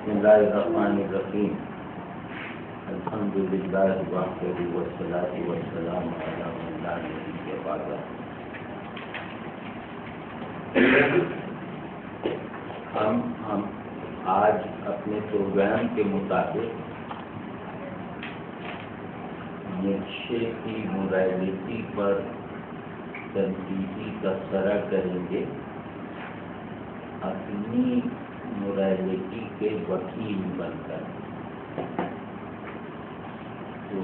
بسم اللہ الرحمن الرحیم الحمدللہ وحدہ والصلاۃ والسلام علی من لا نبی بعدہ۔ ہم آج اپنے پروگرام کے مطابق نیچے کی موریلٹی پر تنقیدی تبصرہ کریں گے، اپنی موریلٹی کے وکیل بن کر۔ تو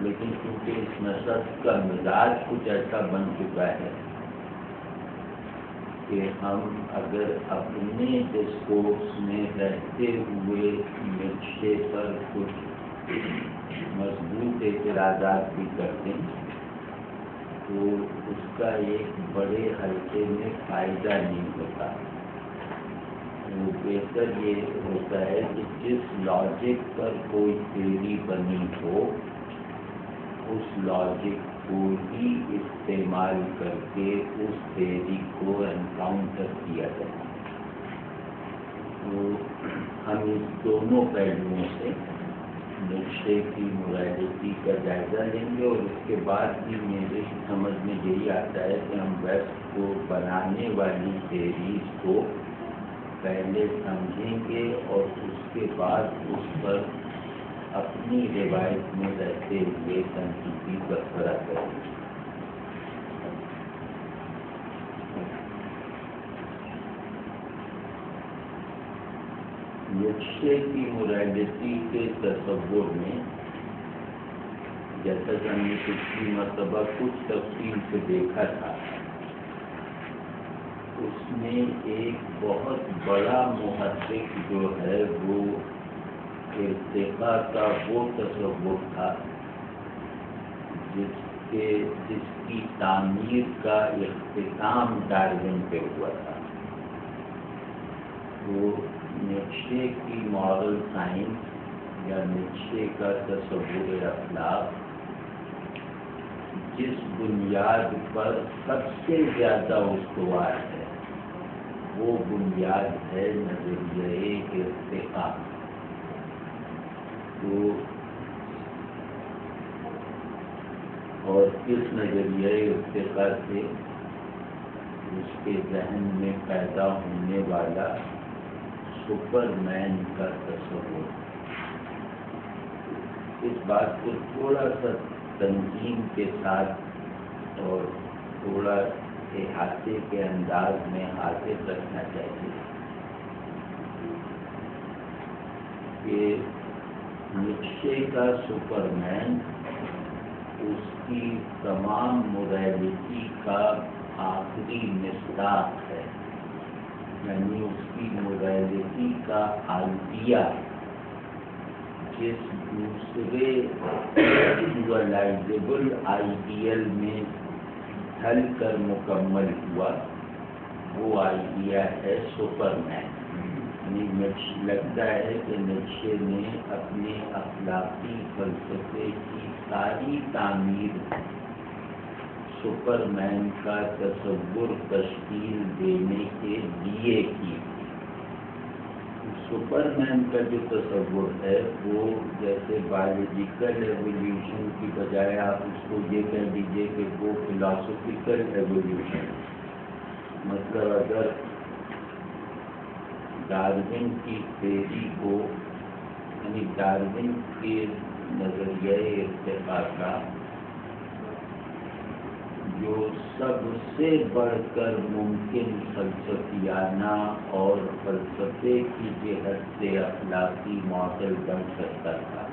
لیکن کیونکہ اس نشست کا مزاج کچھ ایسا بن چکا ہے کہ ہم اگر اپنے ڈسکورس میں رہتے ہوئے نقشے پر کچھ مضبوط اعتراضات بھی کرتے ہیں تو اس کا ایک بڑے حلقے میں فائدہ نہیں ہوتا۔ وہ بہتر یہ ہوتا ہے کہ جس لاجک پر کوئی تھیوری بنی ہو اس لاجک کو ہی استعمال کر کے اس تھیوری کو انکاؤنٹر کیا جائے۔ تو ہم اس دونوں پہلوؤں سے نقشے کی موریلٹی کا جائزہ لیں گے، اور اس کے بعد بھی میرے سمجھ میں یہی آتا ہے کہ ہم ویسٹ کو بنانے والی تھیریز کو پہلے سمجھیں گے اور اس کے بعد اس پر اپنی روایت میں رہتے ہوئے تنقیدی تبصرہ کریں گے۔ نقشے کی موریلٹی کے تصور میں جیسا کہ ہم نے پچھلی مرتبہ کچھ تفصیل سے دیکھا تھا، اس میں ایک بہت بڑا محرک جو ہے وہ ارتقاء کا وہ تصور تھا جس کی تعمیر کا اختتام ڈارون پہ ہوا تھا۔ وہ نیچے کی مورل سائنس یا نیچے کا تصور اخلاق جس بنیاد پر سب سے زیادہ استوار ہے وہ بنیاد ہے نظریہ ارتقاء۔ تو اور اس نظریہ ارتقاء سے اس کے ذہن میں پیدا ہونے والا سپر مین کا تصور۔ اس بات کو تھوڑا سا تنظیم کے ساتھ اور تھوڑا احاطے کے انداز میں حاضر رکھنا چاہیے کہ نیچے کا سپر مین اس کی تمام موریلٹی کا آخری مصداق ہے، یعنی اس کی موریلٹی کا آئیڈیا جس دوسرے ریئلائزیبل آئیڈیل میں ڈھل کر مکمل ہوا وہ آئیڈیا ہے سپر مین۔ یعنی لگتا ہے کہ نیچے نے اپنے اخلاقی فلسفے کی ساری تعمیر سپر مین کا تصور تشکیل دینے کے لیے کی۔ سپر مین کا جو تصور ہے وہ جیسے بایولوجیکل ایولیوشن کی بجائے آپ اس کو یہ کہہ دیجیے کہ وہ فلاسفیکل ایولیوشن، مطلب اگر ڈارون کی تھیوری کو یعنی ڈارون کے نظریہ ارتقاء کا جو سب سے بڑھ کر ممکن فلسفیانہ اور فلسفے کی جہت سے اخلاقی معادل بن سکتا تھا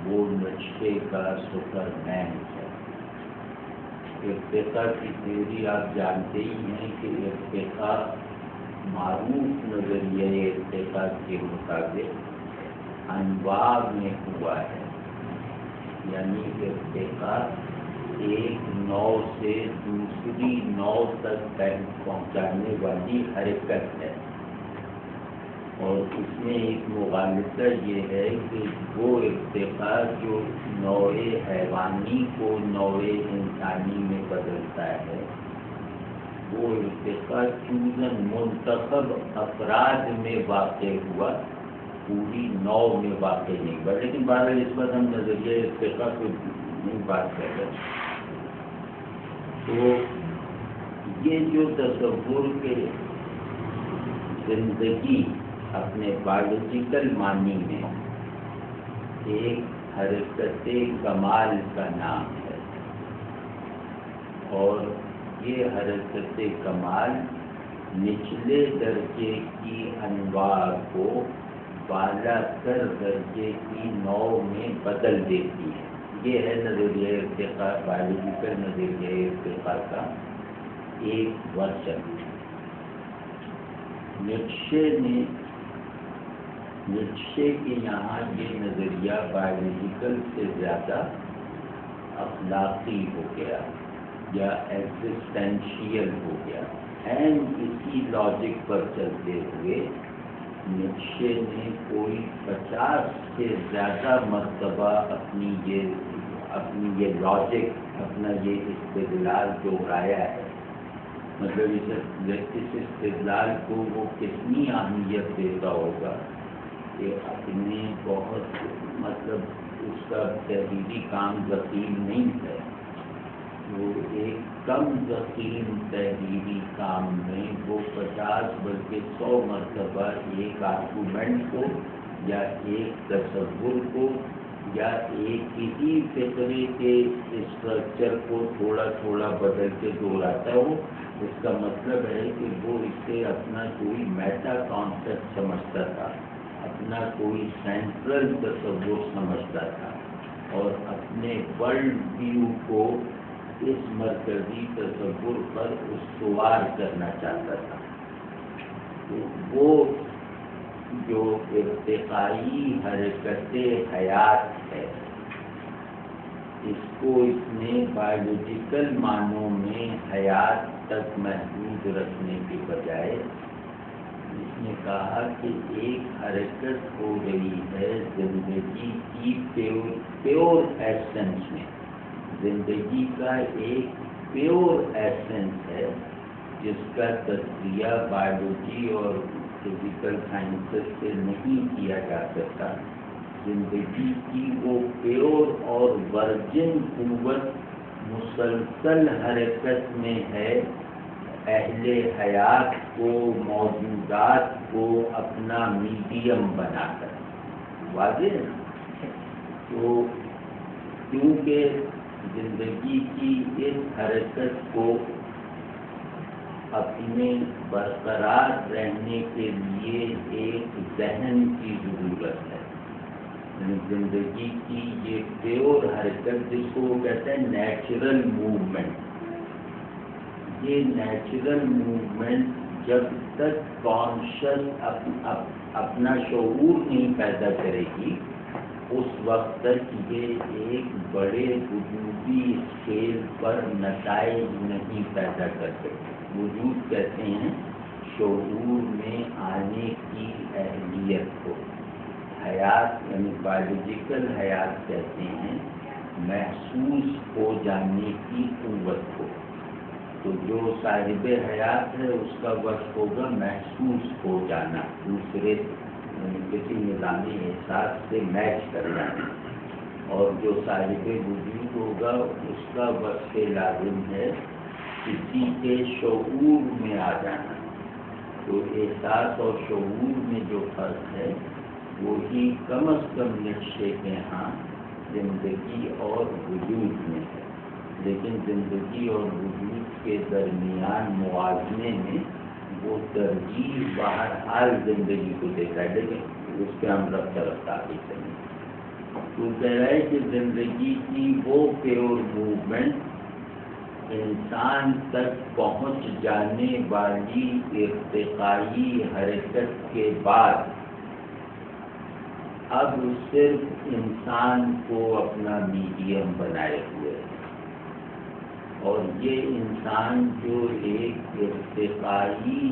وہ نیچے کا سپر مین ہے۔ ارتقاء کی تھیوری آپ جانتے ہی ہیں کہ ارتقاء معروف نظریہ ارتقاء کے مطابق انواع میں ہوا ہے، یعنی ارتقاء ایک نو سے دوسری نو تک پہنچانے والی حرکت ہے، اور اس میں ایک مغالطہ یہ ہے کہ وہ ارتقاء جو نوع حیوانی کو نوع انسانی میں بدلتا ہے وہ ارتقاء چوزن منتخب افراد میں واقع ہوا، پوری نو میں واقع نہیں ہوا. لیکن بہرحال اس پر ہم نظریہ ارتقاء کو نہیں بات کر رہے. تو یہ جو تصور کے زندگی اپنے بایولوجیکل معنی میں ایک حرکت کمال کا نام ہے، اور یہ حرکت کمال نچلے درجے کی انواع کو بالا تر درجے کی نوع میں بدل دیتی ہے. یہ ہے نظریہ ارتقاء، بایولوجیکل نظریہ ارتقاء کا ایک ورژن. نیٹشے کے یہاں یہ نظریہ بایولوجیکل سے زیادہ اخلاقی ہو گیا یا ایگزسٹینشیل ہو گیا. اینڈ اسی لاجک پر چلتے ہوئے نیٹشے نے کوئی 50 سے زیادہ مرتبہ اپنی یہ لاجک، اپنا یہ استدلال دہرایا ہے. مطلب اس استدلال کو وہ کتنی اہمیت دیتا ہوگا کہ اپنے بہت مطلب اس کا تحریری کام ضخیم نہیں ہے، وہ ایک کم ضخیم تحریری کام میں وہ 50 بلکہ 100 مرتبہ ایک آرگومنٹ کو یا ایک تصور کو یا ایک کسی فقرے کے اسٹرکچر کو تھوڑا تھوڑا بدل کے دہراتا ہو. اس کا مطلب ہے کہ وہ اس سے اپنا کوئی میٹا کانسیپٹ سمجھتا تھا، اپنا کوئی سینٹرل تصور سمجھتا تھا، اور اپنے ورلڈ ویو کو اس مرکزی تصور پر استوار کرنا چاہتا تھا. تو وہ جو ارتقائی حرکت حیات ہے، اس کو اس نے بایولوجیکل معنوں میں حیات تک محدود رکھنے کے بجائے اس نے کہا کہ ایک حرکت ہو رہی ہے زندگی کی پیور ایسنس میں. زندگی کا ایک پیور ایسنس ہے جس کا تجزیہ بایولوجی اور فزیکل سائنسز سے نہیں کیا جا سکتا. زندگی کی وہ پیور اور ورجن قوت مسلسل حرکت میں ہے، اہل حیات کو، موجودات کو اپنا میڈیم بنا کر. واضح ہے؟ تو کیونکہ زندگی کی اس حرکت کو اپنے برقرار رہنے کے لیے ایک ذہن کی ضرورت ہے. زندگی کی یہ پیور حرکت جس کو وہ کہتے ہیں نیچرل موومنٹ، یہ نیچرل موومنٹ جب تک کانشس اپنا شعور نہیں پیدا کرے گی اس وقت تک یہ ایک بڑے وجودی اسکیل پر نتائج نہیں پیدا کر سکتے. وجود کہتے ہیں شعور میں آنے کی اہلیت کو، حیات یعنی بایولوجیکل حیات کہتے ہیں محسوس ہو جانے کی قوت کو. تو جو صاحب حیات ہے اس کا وصف ہوگا محسوس ہو جانا، دوسرے کسی نظامی احساس سے میچ کر جانا. اور جو صاحب وجود ہوگا اس کا وصف لازم ہے کسی کے شعور میں آ جانا. تو احساس اور شعور میں جو فرق ہے وہی کم از کم نیٹشے کے ہاں زندگی اور وجود میں ہے. لیکن زندگی اور وجود کے درمیان موازنے میں وہ ترجیح بہرحال زندگی کو دیتا ہے، لیکن اس پہ ہم رفتہ رفتہ آگے چلیں. تو کہہ رہا ہے کہ زندگی کی وہ پیور موومنٹ انسان تک پہنچ جانے والی ارتقائی حرکت کے بعد اب صرف انسان کو اپنا میڈیم بنائے ہوئے ہے. اور یہ انسان جو ایک ارتقائی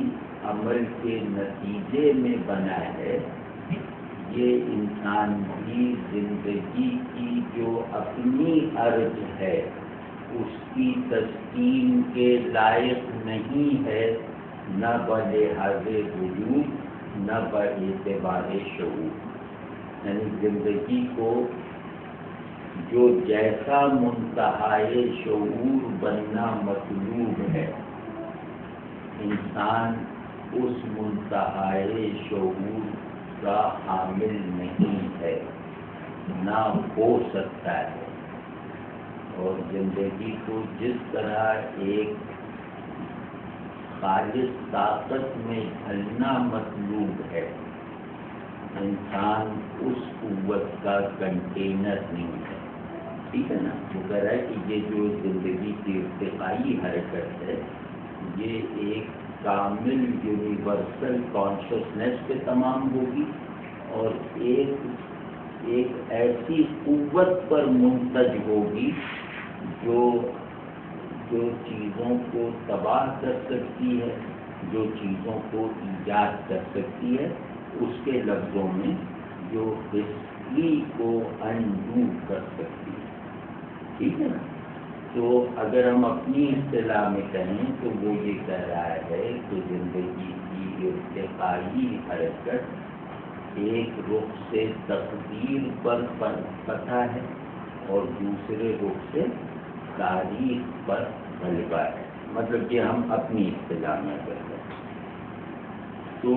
عمل کے نتیجے میں بنا ہے، یہ انسان بھی زندگی کی جو اپنی عرض ہے اس کی تسکین کے لائق نہیں ہے، نہ بلحاظ وجود نہ باعتبار شعور۔ یعنی زندگی کو جو جیسا منتہائے شعور بننا مطلوب ہے، انسان اس منتہائے شعور کا حامل نہیں ہے، نہ ہو سکتا ہے۔ اور زندگی کو جس طرح ایک خالص طاقت میں ڈھلنا مطلوب ہے، انسان اس قوت کا کنٹینر نہیں ہے۔ ٹھیک ہے نا؟ وہ کہہ رہا ہے کہ یہ جو زندگی کی ارتقائی حرکت ہے، یہ ایک کامل یونیورسل کانشسنس پہ تمام ہوگی، اور ایک ایسی قوت پر منتج ہوگی جو چیزوں کو تباہ کر سکتی ہے، جو چیزوں کو ایجاد کر سکتی ہے، اس کے لفظوں میں جو ہسٹری کو انڈو کر سکتی ہے۔ ٹھیک ہے نا؟ تو اگر ہم اپنی اصطلاح میں کہیں تو وہ یہ کہہ رہا ہے کہ زندگی کی ارتقائی حرکت ایک رخ سے تقدیر پر فتح ہے اور دوسرے رخ سے تاریخ پر غلبہ ہے۔ مطلب کہ ہم اپنی اصطلاح میں کہتے ہیں تو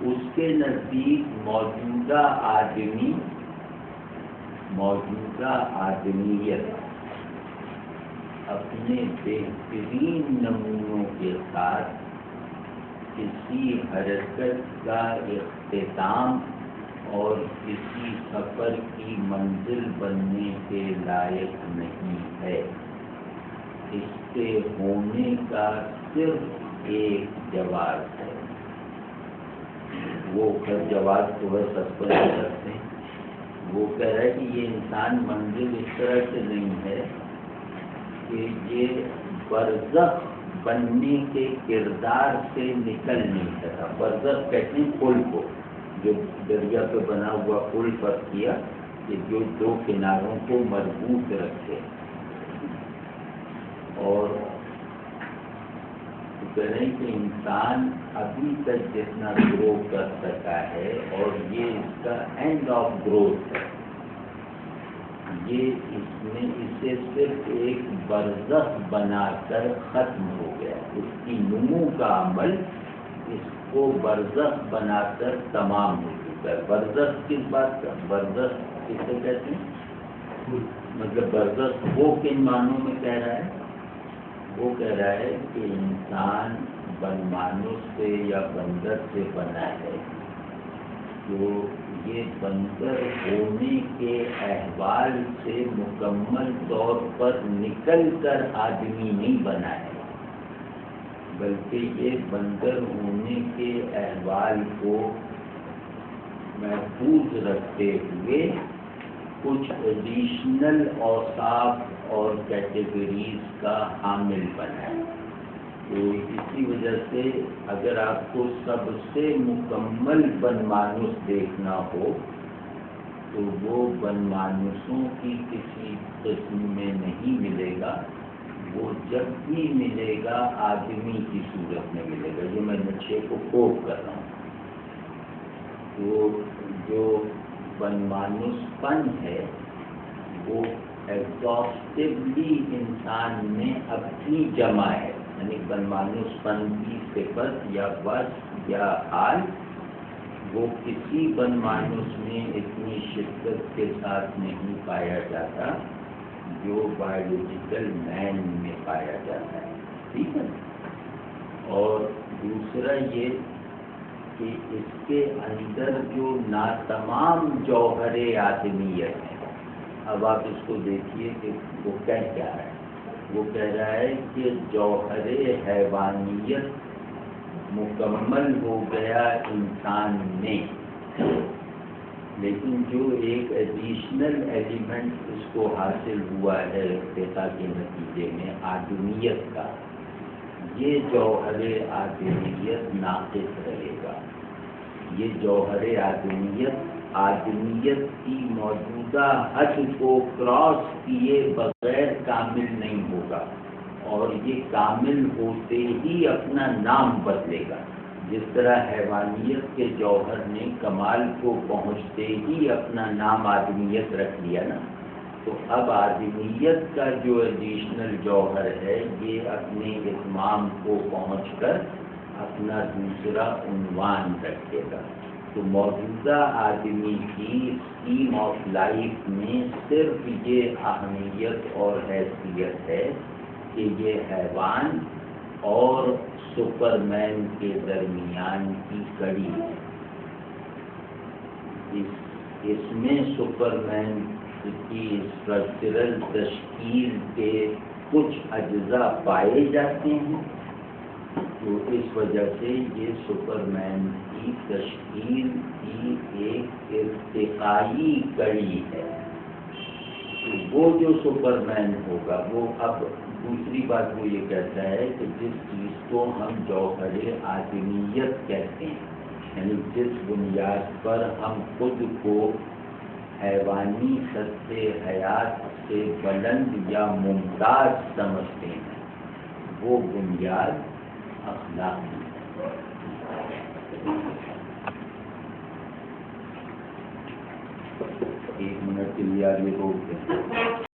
اس کے نزدیک موجودہ آدمیت اپنے بہترین نمونوں کے ساتھ کسی حرکت کا اختتام اور کسی سفر کی منزل بننے کے لائق نہیں ہے۔ اس کے ہونے کا صرف ایک جواز ہے۔ وہ جواز کو ہے سسپینس کرتے ہیں۔ وہ کہہ رہا ہے کہ یہ انسان منزل اس طرح سے نہیں ہے کہ یہ برزخ بننے کے کردار سے نکل نہیں سکا۔ برزخ کہتے ہیں پل کو، جو دریا پہ بنا ہوا پل پر کیا کہ جو دو کناروں کو مربوط رکھے، اور کہہ رہے ہیں کہ انسان ابھی تک جتنا گرو کر سکا ہے، اور یہ اس کا اینڈ آف گروتھ ہے، یہ اسے صرف ایک برزخ بنا کر ختم ہو گیا۔ اس کی نمو کا عمل اس کو برزخ بنا کر تمام ہو چکا ہے۔ برزخ کس بات کا؟ برزخ کسے کہتے ہیں؟ مطلب برزخ وہ کن معنوں میں کہہ رہا ہے؟ وہ کہہ رہا ہے کہ انسان بنمانوس سے یا بندر سے بنا ہے، تو یہ بندر ہونے کے احوال سے مکمل طور پر نکل کر آدمی نہیں بنا ہے، بلکہ یہ بندر ہونے کے احوال کو محفوظ رکھتے ہوئے کچھ ایڈیشنل اوصاف اور کیٹیگریز کا حامل بنا ہے۔ تو اسی وجہ سے اگر آپ کو سب سے مکمل بنمانوس دیکھنا ہو تو وہ بنمانوسوں کی کسی قسم میں نہیں ملے گا، وہ جب بھی ملے گا آدمی کی صورت میں ملے گا۔ یہ میں نقشے کو کوٹ کر رہا ہوں۔ تو جو بنمانوس پن ہے وہ ایگزاسٹیولی انسان میں اپنی جمع ہے، یعنی بنمانوس پن کی صفت یا وصف یا حال وہ کسی بنمانوس میں اتنی شدت کے ساتھ نہیں پایا جاتا جو بایولوجیکل مین میں پایا جاتا ہے۔ ٹھیک ہے؟ اور دوسرا یہ کہ اس کے اندر جو ناتمام جوہر آدمیت ہے، اب آپ اس کو دیکھیے کہ وہ کہہ کیا ہے۔ وہ کہہ رہا ہے کہ جوہر حیوانیت مکمل ہو گیا انسان میں، لیکن جو ایک ایڈیشنل ایلیمنٹ اس کو حاصل ہوا ہے ارتقاء کے نتیجے میں آدمیت کا، یہ جوہر آدمیت ناقص رہے گا۔ یہ جوہر آدمیت آدمیت کی موجودہ حد کو کراس کیے بغیر کامل نہیں ہوگا، اور یہ کامل ہوتے ہی اپنا نام بدلے گا۔ جس طرح حیوانیت کے جوہر نے کمال کو پہنچتے ہی اپنا نام آدمیت رکھ لیا نا، تو اب آدمیت کا جو ایڈیشنل جوہر ہے یہ اپنے اتمام کو پہنچ کر اپنا دوسرا عنوان رکھے گا۔ تو موجودہ آدمی کی اسکیم آف لائف میں صرف یہ اہمیت اور حیثیت ہے کہ یہ حیوان اور سپرمین کے درمیان کی کڑی ہے۔ اس میں سپرمین کی اسٹرکچرل تشکیل کے کچھ اجزاء پائے جاتے ہیں، تو اس وجہ سے یہ سپرمین کی تشکیل کی ایک ارتقائی کڑی ہے۔ تو وہ جو سپرمین ہوگا وہ اب دوسری بات وہ یہ کہتا ہے کہ جس چیز کو ہم جوہر آدمیت کہتے ہیں، یعنی جس بنیاد پر ہم خود کو حیوانی سطح حیات سے بلند یا ممتاز سمجھتے ہیں، وہ بنیاد اخلاقی ہے۔ ایک منٹ کے لیے آگے روک دیں۔